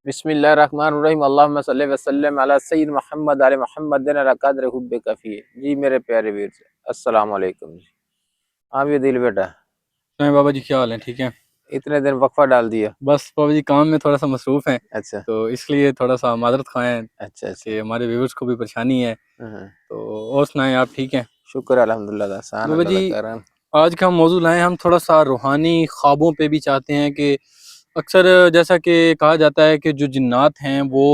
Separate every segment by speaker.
Speaker 1: بسم اللہ الرحمن الرحیم اللہم صلی وسلم علی سید محمد علی محمد قدر حب کفی۔ جی میرے پیارے ویر سے السلام علیکم جی۔ ہاں بھی دل بیٹا
Speaker 2: بابا جی کیا حال ہے؟ ٹھیک ہے؟
Speaker 1: اتنے دن وقفہ ڈال دیا؟
Speaker 2: بس بابا جی کام میں تھوڑا سا مصروف ہیں،
Speaker 1: اچھا
Speaker 2: تو اس لیے تھوڑا سا معذرت خواہ ہیں
Speaker 1: اچھا اچھا
Speaker 2: کہ ہمارے ویورز کو بھی پریشانی ہے۔
Speaker 1: ہاں،
Speaker 2: تو اور سنائیں، آپ ٹھیک ہیں؟
Speaker 1: شکر الحمدللہ، احسان
Speaker 2: بابا
Speaker 1: اللہ
Speaker 2: جی
Speaker 1: کا کرم۔
Speaker 2: آج کا ہم موضوع لائیں، ہم تھوڑا سا روحانی خوابوں پہ بھی چاہتے ہیں کہ اکثر جیسا کہ کہا جاتا ہے کہ جو جنات ہیں وہ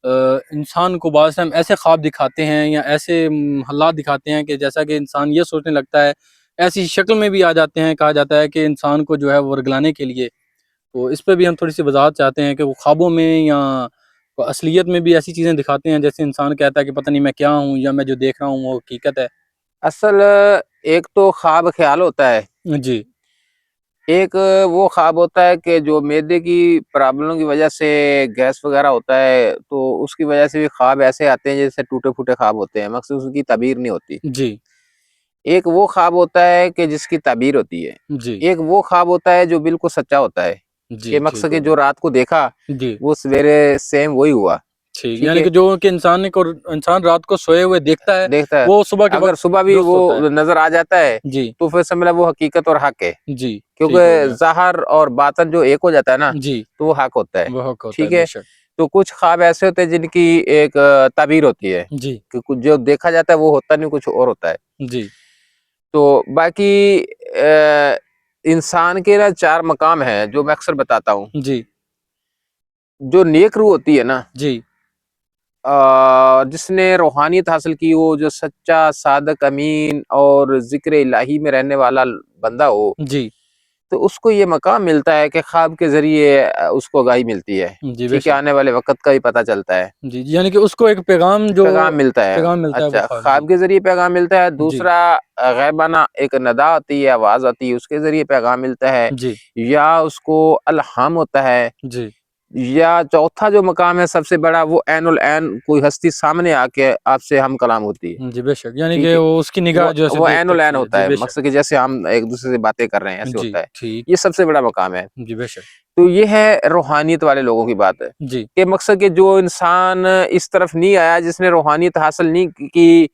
Speaker 2: انسان کو بعض ٹائم ایسے خواب دکھاتے ہیں یا ایسے حالات دکھاتے ہیں کہ جیسا کہ انسان یہ سوچنے لگتا ہے، ایسی شکل میں بھی آ جاتے ہیں، کہا جاتا ہے کہ انسان کو جو ہے وہ ورگلانے کے لیے۔ تو اس پہ بھی ہم تھوڑی سی وضاحت چاہتے ہیں کہ وہ خوابوں میں یا اصلیت میں بھی ایسی چیزیں دکھاتے ہیں جیسے انسان کہتا ہے کہ پتہ نہیں میں کیا ہوں، یا میں جو دیکھ رہا ہوں وہ حقیقت ہے۔
Speaker 1: اصل ایک تو خواب خیال ہوتا ہے،
Speaker 2: جی
Speaker 1: ایک وہ خواب ہوتا ہے کہ جو معدے کی پرابلم کی وجہ سے گیس وغیرہ ہوتا ہے تو اس کی وجہ سے بھی خواب ایسے آتے ہیں جیسے ٹوٹے پھوٹے خواب ہوتے ہیں، مقصد اس کی تعبیر نہیں ہوتی۔
Speaker 2: جی
Speaker 1: ایک وہ خواب ہوتا ہے کہ جس کی تعبیر ہوتی ہے،
Speaker 2: جی
Speaker 1: ایک وہ خواب ہوتا ہے جو بالکل سچا ہوتا ہے
Speaker 2: جی
Speaker 1: کہ مقصد
Speaker 2: ٹھیک
Speaker 1: کہ
Speaker 2: ہو گیا۔
Speaker 1: جو رات کو دیکھا
Speaker 2: جی
Speaker 1: وہ سویرے سیم وہی ہوا۔
Speaker 2: ٹھیک،
Speaker 1: ٹھیک
Speaker 2: یعنی
Speaker 1: ہے،
Speaker 2: کہ جو کہ انسان رات کو سوئے ہوئے دیکھتا ہے
Speaker 1: دیکھتا ہے،
Speaker 2: وہ صبح کے
Speaker 1: اگر
Speaker 2: وقت
Speaker 1: صبح بھی
Speaker 2: درست ہوتا
Speaker 1: وہ نظر آ جاتا ہے
Speaker 2: ہے۔ جی
Speaker 1: تو پھر سمجھنا وہ حقیقت اور حق ہے،
Speaker 2: جی ٹھیک ہو
Speaker 1: کیونکہ
Speaker 2: گیا۔
Speaker 1: ظاہر اور باطن جو ایک ہو جاتا ہے نا
Speaker 2: جی
Speaker 1: تو وہ حق ہوتا ہے۔
Speaker 2: وہ حق ہوتا ہے،
Speaker 1: ٹھیک
Speaker 2: بے
Speaker 1: ہے،
Speaker 2: شک۔
Speaker 1: تو کچھ خواب ایسے ہوتے ہیں جن کی ایک تعبیر ہوتی ہے
Speaker 2: جی
Speaker 1: کہ کچھ جو دیکھا جاتا ہے وہ ہوتا نہیں، کچھ اور ہوتا ہے۔
Speaker 2: جی
Speaker 1: تو باقی انسان کے نا 4 مقام ہیں جو میں اکثر بتاتا ہوں۔
Speaker 2: جی
Speaker 1: جو نیک روح ہوتی ہے نا،
Speaker 2: جی
Speaker 1: جس نے روحانیت حاصل کی، وہ جو سچا صادق امین اور ذکر الہی میں رہنے والا بندہ ہو،
Speaker 2: جی
Speaker 1: تو اس کو یہ مقام ملتا ہے کہ خواب کے ذریعے اس کو آگاہی ملتی ہے۔
Speaker 2: جی بے
Speaker 1: ٹھیک ہے،
Speaker 2: شک۔
Speaker 1: آنے والے وقت کا بھی پتہ چلتا ہے،
Speaker 2: جی یعنی کہ اس کو ایک پیغام
Speaker 1: پیغام ملتا ہے۔
Speaker 2: وہ
Speaker 1: اچھا،
Speaker 2: خواب۔ جی
Speaker 1: خواب کے ذریعے پیغام ملتا ہے۔
Speaker 2: جی
Speaker 1: دوسرا غیبانہ ایک ندا آتی ہے، آواز آتی ہے، اس کے ذریعے پیغام ملتا ہے،
Speaker 2: جی
Speaker 1: یا اس کو الہام ہوتا ہے،
Speaker 2: جی
Speaker 1: یا چوتھا جو مقام ہے سب سے بڑا، وہ عین العین کوئی ہستی سامنے آ کے آپ سے ہم کلام ہوتی ہے۔
Speaker 2: جی بے شک، یعنی
Speaker 1: ٹھیک
Speaker 2: کہ
Speaker 1: ہے،
Speaker 2: وہ اس کی نگاہ جو ہے
Speaker 1: وہ
Speaker 2: دیکھ
Speaker 1: عین العین
Speaker 2: سکتی ہے۔
Speaker 1: ہوتا
Speaker 2: جی
Speaker 1: ہے،
Speaker 2: بے
Speaker 1: مقصد
Speaker 2: شک۔
Speaker 1: کہ جیسے ہم ایک دوسرے سے باتیں کر رہے ہیں ایسے
Speaker 2: جی
Speaker 1: ہوتا ہے۔
Speaker 2: ٹھیک۔
Speaker 1: یہ سب سے بڑا مقام ہے۔
Speaker 2: جی بے شک۔
Speaker 1: تو یہ ہے روحانیت والے لوگوں کی بات ہے
Speaker 2: جی
Speaker 1: کہ مقصد کہ جو انسان اس طرف نہیں آیا، جس نے روحانیت حاصل نہیں کی،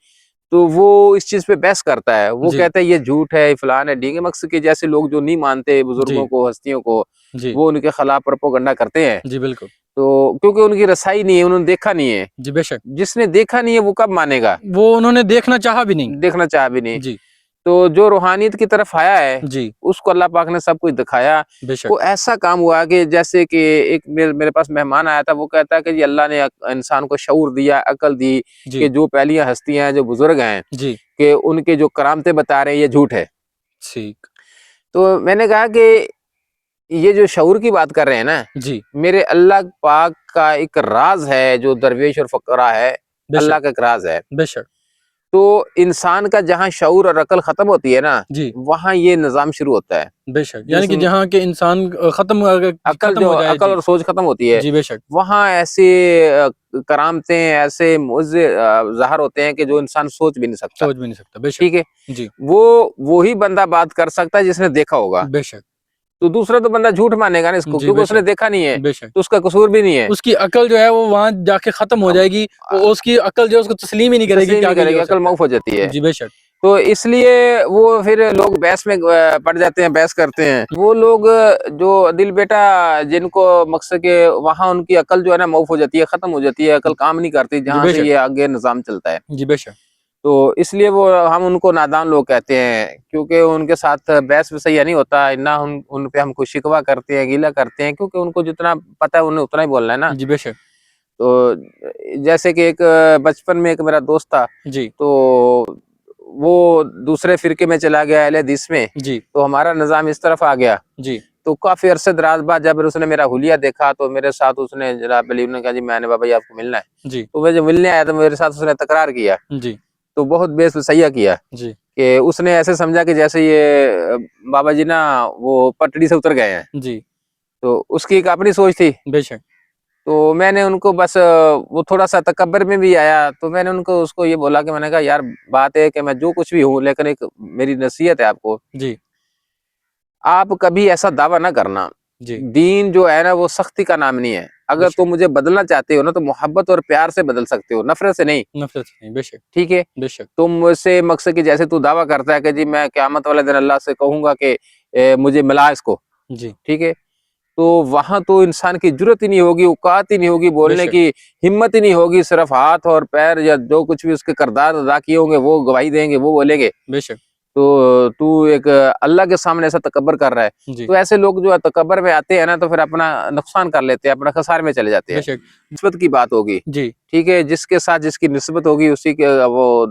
Speaker 1: تو وہ اس چیز پہ بحث کرتا ہے، وہ
Speaker 2: جی
Speaker 1: کہتا ہے یہ جھوٹ ہے، فلان ہے، ڈھینگ ہے۔ مقصد کہ جیسے لوگ جو نہیں مانتے
Speaker 2: جی
Speaker 1: بزرگوں کو، ہستیوں کو،
Speaker 2: جی
Speaker 1: وہ ان کے خلاف پروپیگنڈا کرتے ہیں،
Speaker 2: جی بالکل۔
Speaker 1: تو کیونکہ ان کی رسائی نہیں ہے، انہوں نے دیکھا نہیں ہے۔
Speaker 2: جی بے شک،
Speaker 1: جس نے دیکھا نہیں ہے وہ کب مانے گا؟
Speaker 2: وہ انہوں نے دیکھنا چاہا بھی نہیں۔
Speaker 1: دیکھنا چاہ بھی نہیں۔
Speaker 2: جی
Speaker 1: تو جو روحانیت کی طرف آیا ہے
Speaker 2: جی
Speaker 1: اس کو اللہ پاک نے سب کچھ دکھایا۔
Speaker 2: بے
Speaker 1: کو
Speaker 2: شک۔
Speaker 1: ایسا کام ہوا کہ جیسے کہ ایک میرے پاس مہمان آیا تھا، وہ کہتا ہے کہ جی اللہ نے انسان کو شعور دیا، عقل دی،
Speaker 2: جی
Speaker 1: کہ جو پہلیاں ہستیاں ہیں، جو بزرگ ہیں،
Speaker 2: جی
Speaker 1: کہ ان کے جو کرامتیں بتا رہے ہیں یہ جھوٹ ہے۔
Speaker 2: ٹھیک۔
Speaker 1: تو میں نے کہا کہ یہ جو شعور کی بات کر رہے ہیں نا،
Speaker 2: جی
Speaker 1: میرے اللہ پاک کا ایک راز ہے جو درویش اور فقراء ہے،
Speaker 2: بے
Speaker 1: اللہ
Speaker 2: شک
Speaker 1: کا ایک راز ہے۔
Speaker 2: بے شک۔
Speaker 1: تو انسان کا جہاں شعور اور عقل ختم ہوتی ہے نا،
Speaker 2: جی
Speaker 1: وہاں یہ نظام شروع ہوتا ہے۔
Speaker 2: بے شک، یعنی کہ
Speaker 1: جسم،
Speaker 2: جہاں کہ انسان
Speaker 1: عقل
Speaker 2: ختم
Speaker 1: جو
Speaker 2: ہو جائے۔
Speaker 1: عقل
Speaker 2: جی
Speaker 1: اور سوچ ختم ہوتی ہے،
Speaker 2: جی بے شک۔
Speaker 1: وہاں ایسے کرامتیں، ایسے معجزے ظاہر ہوتے ہیں کہ جو انسان سوچ بھی نہیں سکتا۔
Speaker 2: سوچ بھی نہیں سکتا، بے شک۔
Speaker 1: ٹھیک ہے،
Speaker 2: جی
Speaker 1: وہی بندہ بات کر سکتا ہے جس نے دیکھا ہوگا،
Speaker 2: بے شک۔
Speaker 1: تو دوسرا تو بندہ جھوٹ مانے گا نا اس کو،
Speaker 2: جی
Speaker 1: کیونکہ
Speaker 2: بے
Speaker 1: اس نے
Speaker 2: شک
Speaker 1: دیکھا نہیں ہے،
Speaker 2: بے شک۔
Speaker 1: تو اس کا قصور بھی نہیں ہے۔
Speaker 2: اس کی عقل جو ہے وہ وہاں جا کے ختم ہو جائے گی، وہ اس کی عقل جو ہے اس کو تسلیم ہی نہیں کرے گی
Speaker 1: تسلیم
Speaker 2: کہ
Speaker 1: نہیں
Speaker 2: آگے
Speaker 1: کرے
Speaker 2: یہ
Speaker 1: گی،
Speaker 2: ہو
Speaker 1: عقل
Speaker 2: سکتا
Speaker 1: معاف ہو جاتی
Speaker 2: ہے۔
Speaker 1: ہے۔
Speaker 2: جی بے شک۔
Speaker 1: تو اس لیے وہ پھر لوگ بحث میں پڑ جاتے ہیں، بحث کرتے ہیں۔ وہ لوگ جو دل بیٹا جن کو مقصد کہ وہاں ان کی عقل جو ہے نا معاف ہو جاتی ہے، ختم ہو جاتی ہے، عقل کام نہیں کرتی
Speaker 2: جی
Speaker 1: جہاں
Speaker 2: بے
Speaker 1: سے
Speaker 2: شک
Speaker 1: یہ آگے نظام چلتا ہے،
Speaker 2: جی بے شک
Speaker 1: تو اس لیے وہ ہم ان کو نادان لوگ کہتے ہیں، کیونکہ ان کے ساتھ بحث وسیع نہیں ہوتا، نہ ان پہ ہم کو شکوہ کرتے ہیں، گیلہ کرتے ہیں، کیونکہ ان کو جتنا پتہ ہے انہیں اتنا ہی بولنا ہے نا۔
Speaker 2: جی بے شک۔
Speaker 1: تو جیسے کہ ایک بچپن میں ایک میرا دوست تھا،
Speaker 2: جی
Speaker 1: تو وہ دوسرے فرقے میں چلا گیا، اہل حدیث میں،
Speaker 2: جی
Speaker 1: تو ہمارا نظام اس طرف آ گیا۔
Speaker 2: جی
Speaker 1: تو کافی عرصے دراز بعد جب اس نے میرا حلیہ دیکھا تو میرے ساتھ اس نے جناب علی نے کہا جی میں نے بابا جی آپ کو ملنا ہے،
Speaker 2: جی
Speaker 1: تو میں جب ملنے آیا تو میرے ساتھ اس نے تکرار کیا،
Speaker 2: جی
Speaker 1: تو بہت بے وسیع کیا
Speaker 2: جی
Speaker 1: کہ اس نے ایسے سمجھا کہ جیسے یہ بابا جی نا وہ پٹڑی سے اتر گئے ہیں،
Speaker 2: جی
Speaker 1: تو اس کی ایک اپنی سوچ تھی۔
Speaker 2: بے شک
Speaker 1: تو میں نے ان کو بس وہ تھوڑا سا تکبر میں بھی آیا، تو میں نے اس کو یہ بولا کہ میں نے کہا یار بات ہے کہ میں جو کچھ بھی ہوں، لیکن ایک میری نصیحت ہے آپ کو،
Speaker 2: جی
Speaker 1: آپ کبھی ایسا دعویٰ نہ کرنا،
Speaker 2: جی
Speaker 1: دین جو ہے نا وہ سختی کا نام نہیں ہے، اگر تم مجھے بدلنا چاہتے ہو نا تو محبت اور پیار سے بدل سکتے ہو، نفرت سے نہیں،
Speaker 2: نفرت نہیں، بے شک
Speaker 1: ٹھیک ہے۔
Speaker 2: بے شک
Speaker 1: تم مجھ سے مقصد کہ جیسے تو دعویٰ کرتا ہے کہ جی میں قیامت والے دن اللہ سے کہوں گا کہ مجھے ملا اس کو،
Speaker 2: جی
Speaker 1: ٹھیک ہے، تو وہاں تو انسان کی جرت ہی نہیں ہوگی، اوقات ہی نہیں ہوگی،
Speaker 2: بے
Speaker 1: بولنے
Speaker 2: شک
Speaker 1: کی ہمت ہی نہیں ہوگی، صرف ہاتھ اور پیر یا جو کچھ بھی اس کے کردار ادا کیے ہوں گے وہ گواہی دیں گے، وہ بولیں گے
Speaker 2: بے شک
Speaker 1: تو ایک اللہ کے سامنے ایسا تکبر کر رہا ہے۔
Speaker 2: جی
Speaker 1: تو ایسے لوگ جو تکبر میں آتے ہیں نا تو پھر اپنا نقصان کر لیتے ہیں، اپنا خسارے میں چلے جاتے
Speaker 2: بے
Speaker 1: ہیں۔
Speaker 2: شک
Speaker 1: نسبت کی بات ہوگی،
Speaker 2: جی
Speaker 1: ٹھیک ہے، جس کے ساتھ جس کی نسبت ہوگی اسی کے وہ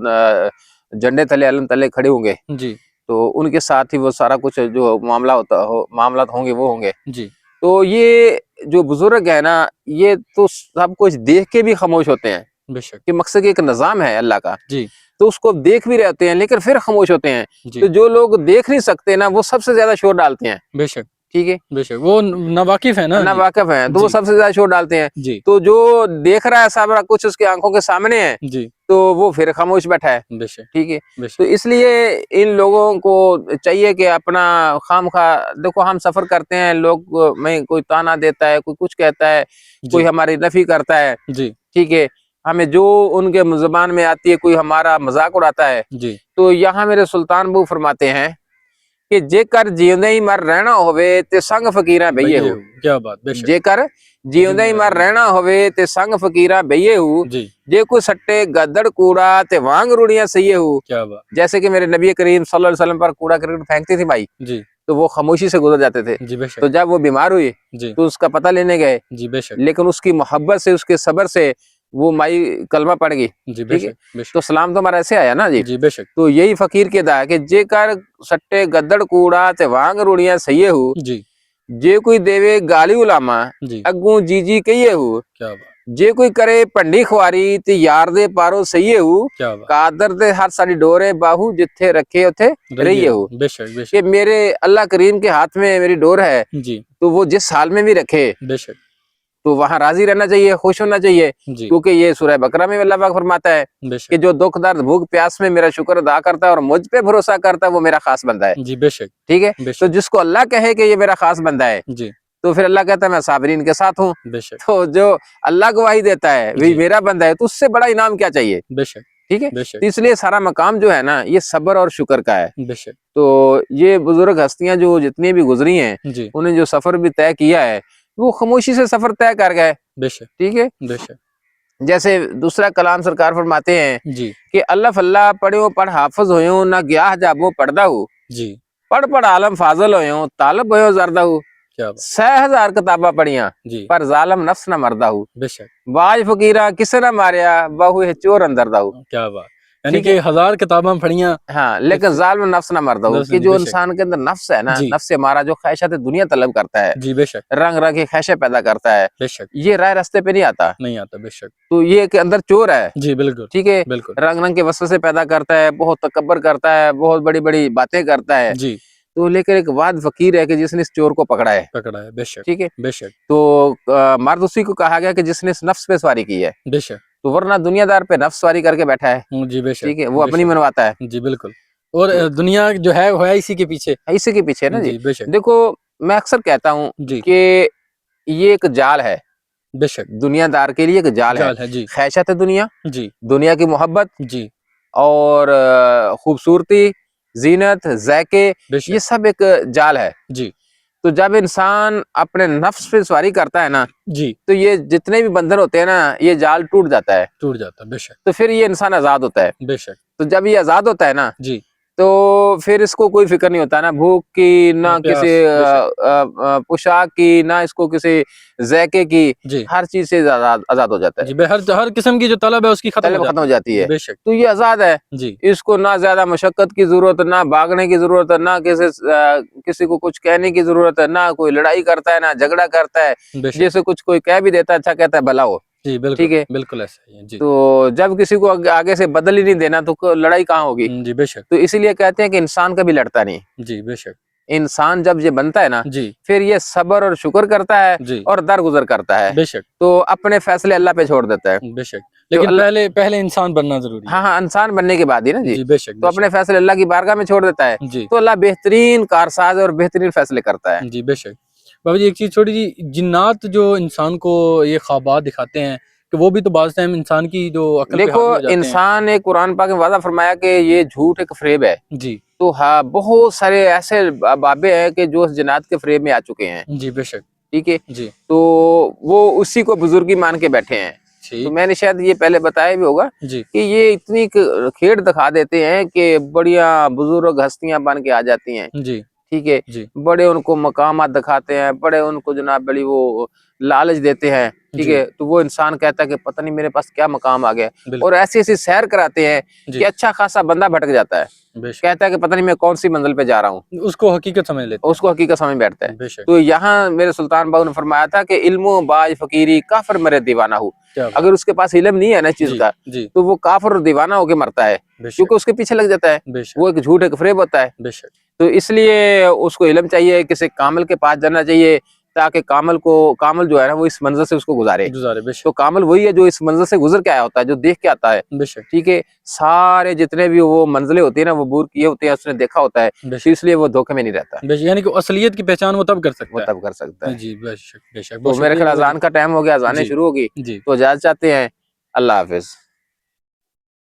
Speaker 1: جھنڈے تلے علم تلے کھڑے ہوں گے،
Speaker 2: جی
Speaker 1: تو ان کے ساتھ ہی وہ سارا کچھ جو معاملات ہوں گے وہ ہوں گے۔
Speaker 2: جی
Speaker 1: تو یہ جو بزرگ ہے نا یہ تو سب کچھ دیکھ کے بھی خاموش ہوتے ہیں
Speaker 2: بے شک
Speaker 1: کہ مقصد ایک نظام ہے اللہ کا،
Speaker 2: جی
Speaker 1: تو اس کو دیکھ بھی رہتے ہیں لیکن پھر خاموش ہوتے ہیں۔
Speaker 2: جی
Speaker 1: تو جو لوگ دیکھ نہیں سکتے نا وہ سب سے زیادہ شور ڈالتے ہیں،
Speaker 2: بے شک
Speaker 1: ٹھیک ہے،
Speaker 2: بے شک وہ ناواقف ہے نا
Speaker 1: نا
Speaker 2: جی
Speaker 1: واقف ہیں تو وہ
Speaker 2: جی
Speaker 1: سب سے زیادہ شور ڈالتے ہیں۔
Speaker 2: جی
Speaker 1: تو جو دیکھ رہا ہے سارا کچھ اس کی آنکھوں کے سامنے ہے
Speaker 2: جی
Speaker 1: تو وہ پھر خاموش بیٹھا ہے،
Speaker 2: بے شک
Speaker 1: ٹھیک ہے۔
Speaker 2: بے
Speaker 1: تو
Speaker 2: شک
Speaker 1: اس لیے ان لوگوں کو چاہیے کہ اپنا خام خواہ دیکھو، ہم سفر کرتے ہیں، لوگ میں کوئی تانا دیتا ہے، کوئی کچھ کہتا ہے،
Speaker 2: جی
Speaker 1: کوئی ہماری نفی کرتا ہے،
Speaker 2: جی
Speaker 1: ٹھیک ہے، ہمیں جو ان کے زبان میں آتی ہے، کوئی ہمارا مذاق اڑاتا ہے،
Speaker 2: جی
Speaker 1: تو یہاں میرے سلطان بو فرماتے ہیں کہ جے کر جیوندے ہی مر رہنا ہوئے تے سنگ فقیراں بھئیے
Speaker 2: بھئی
Speaker 1: ہو،
Speaker 2: کیا بات بے شک
Speaker 1: جے کر جیوندے ہی مر رہنا ہوئے تے سنگ فقیراں بھئیے ہو،
Speaker 2: جی
Speaker 1: جے کوئی سٹے گدڑ کوڑا تے وانگ روڑیاں سہیے ہو۔
Speaker 2: کیا بات
Speaker 1: جیسے کہ میرے نبی کریم صلی اللہ علیہ وسلم پر کوڑا کرکٹ پھینکتی تھی بھائی
Speaker 2: جی
Speaker 1: تو وہ خاموشی سے گزر جاتے تھے،
Speaker 2: جی بے
Speaker 1: تو
Speaker 2: شک
Speaker 1: جب وہ بیمار ہوئی
Speaker 2: جی
Speaker 1: تو اس کا پتہ لینے گئے،
Speaker 2: جی بے شک
Speaker 1: لیکن اس کی محبت سے، اس کے صبر سے وہ مائی کلمہ پڑھ گئی،
Speaker 2: جی بے
Speaker 1: ٹھیک ہے،
Speaker 2: شک بے
Speaker 1: تو
Speaker 2: شک
Speaker 1: سلام تو ہمارا ایسے آیا نا جی۔
Speaker 2: جی بے شک
Speaker 1: تو یہی فقیر کے دا ہے کہ جے کر سٹے گدڑ کوڑا تے وانگ روڑیاں سہیے ہو،
Speaker 2: جی
Speaker 1: جے کوئی دیوے گالی علامہ
Speaker 2: جی
Speaker 1: اگوں جی جی کہیے ہو،
Speaker 2: کیا بات
Speaker 1: جے کوئی کرے پنڈی خواری تے یار دے پارو سہیے ہو،
Speaker 2: کیا بات
Speaker 1: قادر دے ہر ساری ڈورے باہو جتھے رکھے اتھے رہیے ہو،
Speaker 2: بے شک بے
Speaker 1: کہ
Speaker 2: شک
Speaker 1: میرے اللہ کریم کے ہاتھ میں میری ڈور ہے
Speaker 2: جی
Speaker 1: تو وہ جس حال میں بھی رکھے
Speaker 2: بے شک
Speaker 1: تو وہاں راضی رہنا چاہیے، خوش ہونا چاہیے،
Speaker 2: جی
Speaker 1: کیونکہ یہ سورہ بقرہ میں اللہ پاک فرماتا ہے
Speaker 2: بے
Speaker 1: کہ
Speaker 2: شک
Speaker 1: جو دکھ درد بھوک پیاس میں میرا شکر ادا کرتا ہے اور مجھ پہ بھروسہ کرتا ہے وہ میرا خاص بندہ ہے،
Speaker 2: جی بے شک
Speaker 1: ٹھیک ہے۔
Speaker 2: بے
Speaker 1: تو
Speaker 2: شک
Speaker 1: جس کو اللہ کہے کہ یہ میرا خاص بندہ ہے
Speaker 2: جی
Speaker 1: تو پھر اللہ کہتا ہے میں صابرین کے ساتھ ہوں،
Speaker 2: بے شک
Speaker 1: تو جو اللہ گواہی دیتا ہے وہی
Speaker 2: جی
Speaker 1: میرا بندہ ہے تو اس سے بڑا انعام کیا چاہیے،
Speaker 2: بے شک
Speaker 1: ٹھیک ہے۔
Speaker 2: بے
Speaker 1: تو
Speaker 2: شک
Speaker 1: اس لیے سارا مقام جو ہے نا یہ صبر اور شکر کا ہے۔
Speaker 2: بے شک
Speaker 1: تو یہ بزرگ ہستیاں جو جتنی بھی گزری ہیں
Speaker 2: جی
Speaker 1: انہیں جو سفر بھی طے کیا ہے وہ خاموشی سے سفر طے کر گئے،
Speaker 2: بے شک
Speaker 1: ٹھیک ہے۔
Speaker 2: بے شک
Speaker 1: جیسے دوسرا کلام سرکار فرماتے ہیں
Speaker 2: جی
Speaker 1: کہ اللہ فاللہ پڑھو پڑھ حافظ ہوئوں نہ گیاہ جابو پڑھدا ہو،
Speaker 2: جی
Speaker 1: پڑھ پڑھ عالم فاضل ہوئوں طالب ہوئوں زردہ ہو،
Speaker 2: کیا بات
Speaker 1: 6000 کتاباں پڑھیاں
Speaker 2: جی
Speaker 1: پر ظالم نفس نہ مردہ ہو،
Speaker 2: بے شک
Speaker 1: باج فقیرہ کسے نہ ماریا بہو ہے چور اندر دا ہو،
Speaker 2: کیا بات یعنی
Speaker 1: ٹھیک ہے،
Speaker 2: کہ 1000 کتاباں پڑھیاں
Speaker 1: ہاں لیکن ظالم نفس نہ مردہ ہو، کہ
Speaker 2: جی
Speaker 1: جو
Speaker 2: بے شک
Speaker 1: انسان کے اندر نفس ہے نا،
Speaker 2: جی
Speaker 1: نفس ہمارا جو خواہشات دنیا طلب کرتا ہے،
Speaker 2: جی بے شک
Speaker 1: رنگ رنگ کے خواہشیں پیدا کرتا ہے،
Speaker 2: بے شک
Speaker 1: یہ رائے رستے پہ نہیں آتا،
Speaker 2: نہیں آتا بے شک
Speaker 1: تو یہ کہ اندر چور ہے،
Speaker 2: جی بالکل
Speaker 1: ٹھیک ہے،
Speaker 2: بالکل
Speaker 1: رنگ رنگ کے وسوسے پیدا کرتا ہے، بہت تکبر کرتا ہے، بہت بڑی بڑی باتیں کرتا ہے،
Speaker 2: جی
Speaker 1: تو لیکن ایک واد فقیر ہے کہ جس نے اس چور کو پکڑا ہے،
Speaker 2: پکڑا ہے بے شک
Speaker 1: ٹھیک ہے۔
Speaker 2: بے شک
Speaker 1: تو مرد اسی کو کہا گیا کہ جس نے اس نفس پہ سواری کی ہے،
Speaker 2: بے شک
Speaker 1: تو ورنہ دنیا دار پہ نفس سواری کر کے بیٹھا ہے،
Speaker 2: جی بے
Speaker 1: ٹھیک
Speaker 2: شک
Speaker 1: ہے، وہ
Speaker 2: بے
Speaker 1: اپنی
Speaker 2: شک
Speaker 1: منواتا ہے،
Speaker 2: جی بالکل اور
Speaker 1: تو
Speaker 2: دنیا جو ہے وہ ہے اسی کے پیچھے
Speaker 1: اسی کے پیچھے نا جی۔
Speaker 2: جی بے شک
Speaker 1: دیکھو میں اکثر کہتا ہوں
Speaker 2: جی
Speaker 1: کہ یہ ایک جال ہے،
Speaker 2: بے شک
Speaker 1: دنیا دار کے لیے ایک جال ہے،
Speaker 2: جال ہے جی
Speaker 1: خواہشات دنیا،
Speaker 2: جی
Speaker 1: دنیا کی محبت
Speaker 2: جی
Speaker 1: اور خوبصورتی، زینت، ذائقے،
Speaker 2: بے
Speaker 1: یہ
Speaker 2: شک
Speaker 1: سب ایک جال ہے۔
Speaker 2: جی
Speaker 1: تو جب انسان اپنے نفس پہ سواری کرتا ہے نا
Speaker 2: جی
Speaker 1: تو یہ جتنے بھی بندھن ہوتے ہیں نا یہ جال ٹوٹ جاتا ہے،
Speaker 2: ٹوٹ جاتا بے شک
Speaker 1: تو پھر یہ انسان آزاد ہوتا ہے۔
Speaker 2: بے شک
Speaker 1: تو جب یہ آزاد ہوتا ہے نا
Speaker 2: جی
Speaker 1: تو پھر اس کو کوئی فکر نہیں ہوتا، نہ بھوک کی، نہ کسی
Speaker 2: پیاس بے شک
Speaker 1: پوشاک کی، نہ اس کو کسی ذائقے کی،
Speaker 2: جی
Speaker 1: ہر چیز سے آزاد ہو جاتا ہے،
Speaker 2: جی بے ہر قسم کی جو طلب ہے اس کی ختم
Speaker 1: طلب ختم ہو
Speaker 2: ہے
Speaker 1: جاتی
Speaker 2: جی
Speaker 1: ہے،
Speaker 2: بے شک
Speaker 1: تو یہ آزاد ہے،
Speaker 2: جی
Speaker 1: اس کو نہ زیادہ مشقت کی ضرورت، نہ بھاگنے کی ضرورت، نہ کسی کو کچھ کہنے کی ضرورت ہے، نہ کوئی لڑائی کرتا ہے، نہ جھگڑا کرتا ہے،
Speaker 2: بے شک
Speaker 1: جیسے کچھ کوئی کہہ بھی دیتا ہے اچھا کہتا ہے بھلا ہو،
Speaker 2: جی بالکل
Speaker 1: ٹھیک ہے۔
Speaker 2: بالکل ایسا ہی ہے جی
Speaker 1: تو جب کسی کو آگے سے بدل ہی نہیں دینا تو لڑائی کہاں ہوگی،
Speaker 2: جی بے شک
Speaker 1: تو اسی لیے کہتے ہیں کہ انسان کبھی لڑتا نہیں،
Speaker 2: جی بے شک
Speaker 1: انسان جب یہ بنتا ہے نا
Speaker 2: جی
Speaker 1: پھر یہ صبر اور شکر کرتا ہے
Speaker 2: جی
Speaker 1: اور درگزر کرتا ہے،
Speaker 2: بے شک
Speaker 1: تو اپنے فیصلے اللہ پہ چھوڑ دیتا ہے،
Speaker 2: بے شک
Speaker 1: تو
Speaker 2: لیکن
Speaker 1: اللہ،
Speaker 2: پہلے انسان بننا ضروری
Speaker 1: ہاں
Speaker 2: ہے
Speaker 1: ہاں انسان بننے کے بعد ہی نا جی،
Speaker 2: جی بے شک
Speaker 1: تو
Speaker 2: بے
Speaker 1: اپنے
Speaker 2: شک
Speaker 1: فیصلے اللہ کی بارگاہ میں چھوڑ دیتا ہے،
Speaker 2: جی
Speaker 1: تو اللہ بہترین کارساز اور بہترین فیصلے کرتا ہے۔
Speaker 2: جی بے شک بابا جی ایک چیز چھوٹی جی، جنات جو انسان کو یہ خوابات دکھاتے ہیں کہ وہ بھی تو بعض ٹائم انسان کی جو عقل پہ
Speaker 1: دیکھو
Speaker 2: حاوی ہو جاتے ہیں.
Speaker 1: انسان نے قرآن پاک میں وعدہ فرمایا کہ یہ جھوٹ ایک فریب ہے،
Speaker 2: جی
Speaker 1: تو ہاں بہت سارے ایسے بابے ہیں کہ جو اس جنات کے فریب میں آ چکے ہیں،
Speaker 2: جی بے شک.
Speaker 1: ٹھیک ہے،
Speaker 2: جی
Speaker 1: تو وہ اسی کو بزرگی مان کے بیٹھے ہیں. تو
Speaker 2: ٹھیک.
Speaker 1: میں نے شاید یہ پہلے بتایا بھی ہوگا
Speaker 2: جی
Speaker 1: کہ یہ اتنی کھیڑ دکھا دیتے ہیں کہ بڑیاں بزرگ ہستیاں بن کے آ جاتی ہیں،
Speaker 2: جی
Speaker 1: ٹھیک ہے،
Speaker 2: جی
Speaker 1: بڑے ان کو مقامات دکھاتے ہیں، بڑے ان کو جناب بڑی وہ لالچ دیتے ہیں، ٹھیک
Speaker 2: جی
Speaker 1: ہے، تو وہ انسان کہتا ہے کہ پتہ نہیں میرے پاس کیا مقام آ گیا، اور
Speaker 2: بالکل.
Speaker 1: ایسی ایسی سیر کراتے ہیں
Speaker 2: جی
Speaker 1: کہ اچھا خاصا بندہ بھٹک جاتا ہے،
Speaker 2: بے شک.
Speaker 1: کہتا ہے کہ پتہ نہیں میں کون سی منزل پہ جا رہا ہوں،
Speaker 2: اس کو حقیقت سمجھ لیتے
Speaker 1: اس کو حقیقت سمجھ بیٹھتا ہے.
Speaker 2: ہیں. بے شک.
Speaker 1: تو یہاں میرے سلطان باہو نے فرمایا تھا کہ علم و باج فقیری کافر مرے دیوانہ ہو،
Speaker 2: کیا بات.
Speaker 1: اگر اس کے پاس علم نہیں ہے نا چیز
Speaker 2: جی
Speaker 1: کا
Speaker 2: جی
Speaker 1: تو وہ کافر اور دیوانہ ہو کے مرتا ہے،
Speaker 2: بے شک.
Speaker 1: کیونکہ اس کے پیچھے لگ جاتا ہے،
Speaker 2: بے شک.
Speaker 1: وہ ایک جھوٹ ایک فریب ہوتا ہے.
Speaker 2: بے شک.
Speaker 1: تو اس لیے اس کو علم چاہیے، کسی کامل کے پاس جانا چاہیے تاکہ کامل جو ہے نا وہ اس منزل سے اس کو گزارے.
Speaker 2: گزارے. بے
Speaker 1: تو
Speaker 2: شک.
Speaker 1: کامل وہی ہے جو اس منزل سے گزر کے آیا ہوتا ہے، جو دیکھ کے آتا ہے،
Speaker 2: بے شک.
Speaker 1: ٹھیک ہے. سارے جتنے بھی وہ منزلیں ہوتی ہیں نا وہ عبور کیے ہوتے ہیں، اس نے دیکھا ہوتا ہے،
Speaker 2: بے
Speaker 1: تو
Speaker 2: شک.
Speaker 1: اس لیے وہ دھوکے میں نہیں رہتا،
Speaker 2: بے شک. یعنی کہ اصلیت کی پہچان وہ تب کر
Speaker 1: وہ
Speaker 2: سکتا
Speaker 1: تب کر سکتا
Speaker 2: ہے.
Speaker 1: ہے.
Speaker 2: جی بے شک بے شک.
Speaker 1: تو
Speaker 2: بہت
Speaker 1: میرے
Speaker 2: شکریہ
Speaker 1: خیال
Speaker 2: بابا جی.
Speaker 1: اذان کا ٹائم ہو گیا، اذانیں
Speaker 2: جی
Speaker 1: شروع ہوگی،
Speaker 2: جی.
Speaker 1: تو اجازت چاہتے ہیں. اللہ حافظ.